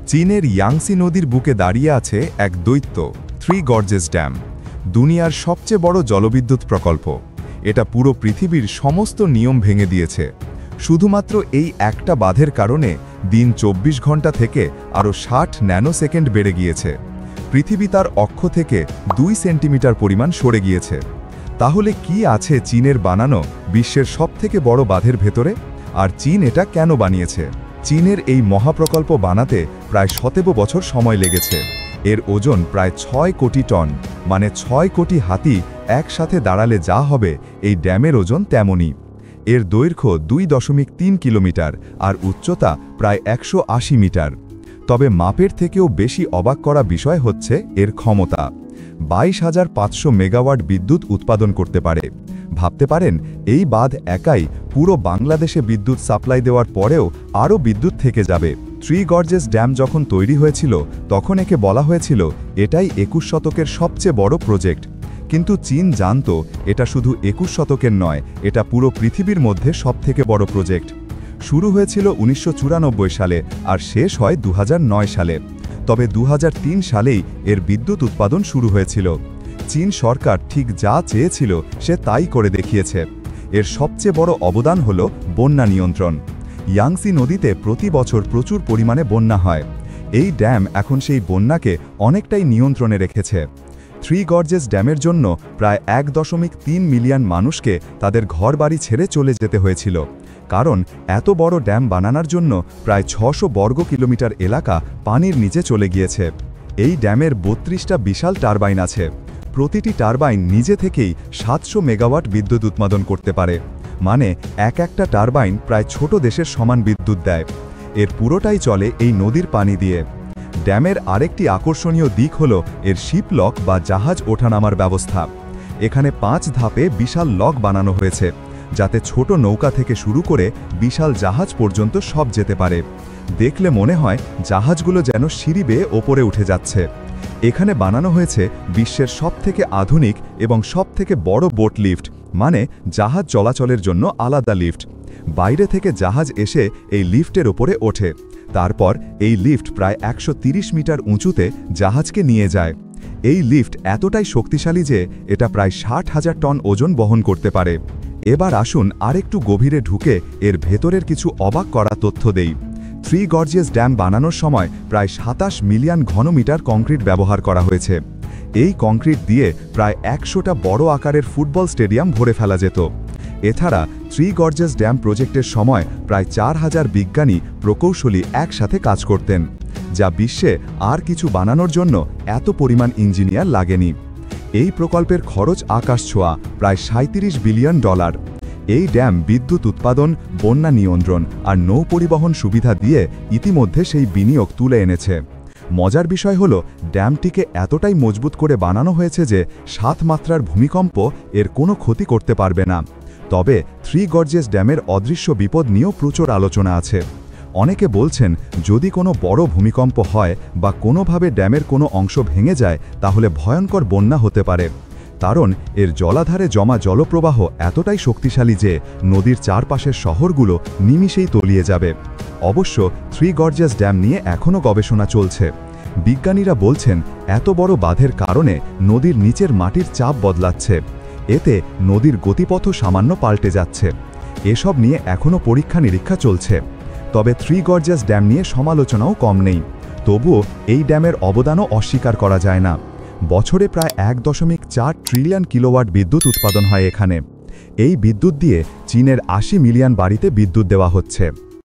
চীনের ইয়াংসি নদীর বুকে দাঁড়িয়ে আছে এক দৈত্য থ্রি গর্জেস ড্যাম, দুনিয়ার সবচেয়ে বড় জলবিদ্যুৎ প্রকল্প। এটা পুরো পৃথিবীর সমস্ত নিয়ম ভেঙে দিয়েছে। শুধুমাত্র এই একটা বাঁধের কারণে দিন 24 ঘন্টা থেকে আরও 60 ন্যানোসেকেন্ড বেড়ে গিয়েছে। পৃথিবী তার অক্ষ থেকে 2 সেন্টিমিটার পরিমাণ সরে গিয়েছে। তাহলে কি আছে চীনের বানানো বিশ্বের সবথেকে বড় বাঁধের ভেতরে? আর চীন এটা কেন বানিয়েছে? চীনের এই মহাপ্রকল্প বানাতে প্রায় 17 বছর সময় লেগেছে। এর ওজন প্রায় 6 কোটি টন, মানে 6 কোটি হাতি একসাথে দাঁড়ালে যা হবে এই ড্যামের ওজন তেমনই। এর দৈর্ঘ্য 2.3 কিলোমিটার আর উচ্চতা প্রায় 180 মিটার। তবে মাপের থেকেও বেশি অবাক করা বিষয় হচ্ছে এর ক্ষমতা। 22,500 মেগাওয়াট বিদ্যুৎ উৎপাদন করতে পারে। ভাবতে পারেন, এই বাঁধ একাই পুরো বাংলাদেশে বিদ্যুৎ সাপ্লাই দেওয়ার পরেও আরও বিদ্যুৎ থেকে যাবে। থ্রি গর্জেস ড্যাম যখন তৈরি হয়েছিল তখন একে বলা হয়েছিল এটাই 21 শতকের সবচেয়ে বড় প্রজেক্ট। কিন্তু চীন জানত এটা শুধু 21 শতকের নয়, এটা পুরো পৃথিবীর মধ্যে সবথেকে বড় প্রজেক্ট। শুরু হয়েছিল 1994 সালে আর শেষ হয় 2009 সালে। তবে 2003 সালেই এর বিদ্যুৎ উৎপাদন শুরু হয়েছিল। চীন সরকার ঠিক যা চেয়েছিল সে তাই করে দেখিয়েছে। এর সবচেয়ে বড় অবদান হল বন্যা নিয়ন্ত্রণ। ইয়াংসি নদীতে প্রতি বছর প্রচুর পরিমাণে বন্যা হয়। এই ড্যাম এখন সেই বন্যাকে অনেকটাই নিয়ন্ত্রণে রেখেছে। থ্রি গর্জেস ড্যামের জন্য প্রায় 1.3 মিলিয়ন মানুষকে তাদের ঘরবাড়ি ছেড়ে চলে যেতে হয়েছিল। কারণ এত বড় ড্যাম বানানোর জন্য প্রায় 600 বর্গ কিলোমিটার এলাকা পানির নিচে চলে গিয়েছে। এই ড্যামের 32টা বিশাল টারবাইন আছে। প্রতিটি টারবাইন নিজে থেকেই 700 মেগাওয়াট বিদ্যুৎ উৎপাদন করতে পারে, মানে একটা টারবাইন প্রায় ছোট দেশের সমান বিদ্যুৎ দেয়। এর পুরোটাই চলে এই নদীর পানি দিয়ে। ড্যামের আরেকটি আকর্ষণীয় দিক হল এর শিপ লক বা জাহাজ ওঠানামার ব্যবস্থা। এখানে 5 ধাপে বিশাল লক বানানো হয়েছে, যাতে ছোট নৌকা থেকে শুরু করে বিশাল জাহাজ পর্যন্ত সব যেতে পারে। দেখলে মনে হয় জাহাজগুলো যেন সিঁড়ি বেয়ে ওপরে উঠে যাচ্ছে। এখানে বানানো হয়েছে বিশ্বের সবথেকে আধুনিক এবং সবথেকে বড় বোট লিফট, মানে জাহাজ চলাচলের জন্য আলাদা লিফট। বাইরে থেকে জাহাজ এসে এই লিফটের ওপরে ওঠে। তারপর এই লিফট প্রায় 130 মিটার উঁচুতে জাহাজকে নিয়ে যায়। এই লিফট এতটাই শক্তিশালী যে এটা প্রায় 60,000 টন ওজন বহন করতে পারে। এবার আসুন আরেকটু গভীরে ঢুকে এর ভেতরের কিছু অবাক করা তথ্য দেই। থ্রি গর্জিয়াস ড্যাম বানানোর সময় প্রায় 27 মিলিয়ন ঘনমিটার কংক্রিট ব্যবহার করা হয়েছে। এই কংক্রিট দিয়ে প্রায় 100টা বড় আকারের ফুটবল স্টেডিয়াম ভরে ফেলা যেত। এছাড়া থ্রি গর্জেস ড্যাম প্রজেক্টের সময় প্রায় 4000 বিজ্ঞানী প্রকৌশলী একসাথে কাজ করতেন, যা বিশ্বে আর কিছু বানানোর জন্য এত পরিমাণ ইঞ্জিনিয়ার লাগেনি। এই প্রকল্পের খরচ আকাশ ছোঁয়া, প্রায় $37 বিলিয়ন। এই ড্যাম বিদ্যুৎ উৎপাদন, বন্যা নিয়ন্ত্রণ আর নৌ পরিবহন সুবিধা দিয়ে ইতিমধ্যে সেই বিনিয়োগ তুলে এনেছে। মজার বিষয় হল ড্যামটিকে এতটাই মজবুত করে বানানো হয়েছে যে 7 মাত্রার ভূমিকম্প এর কোনো ক্ষতি করতে পারবে না। তবে থ্রি গর্জেস ড্যামের অদৃশ্য বিপদ নিয়েও প্রচুর আলোচনা আছে। অনেকে বলছেন যদি কোনো বড় ভূমিকম্প হয় বা কোনোভাবে ড্যামের কোনো অংশ ভেঙে যায় তাহলে ভয়ঙ্কর বন্যা হতে পারে। কারণ এর জলাধারে জমা জলপ্রবাহ এতটাই শক্তিশালী যে নদীর চারপাশের শহরগুলো নিমিষেই তলিয়ে যাবে। অবশ্য থ্রি গর্জেস ড্যাম নিয়ে এখনও গবেষণা চলছে। বিজ্ঞানীরা বলছেন এত বড় বাঁধের কারণে নদীর নিচের মাটির চাপ বদলাচ্ছে। এতে নদীর গতিপথও সামান্য পাল্টে যাচ্ছে। এসব নিয়ে এখনও পরীক্ষা নিরীক্ষা চলছে। তবে থ্রি গর্জেস ড্যাম নিয়ে সমালোচনাও কম নেই। তবুও এই ড্যামের অবদানও অস্বীকার করা যায় না। বছরে প্রায় 1.4 ট্রিলিয়ন কিলোওয়াট বিদ্যুৎ উৎপাদন হয় এখানে। এই বিদ্যুৎ দিয়ে চীনের 80 মিলিয়ন বাড়িতে বিদ্যুৎ দেওয়া হচ্ছে।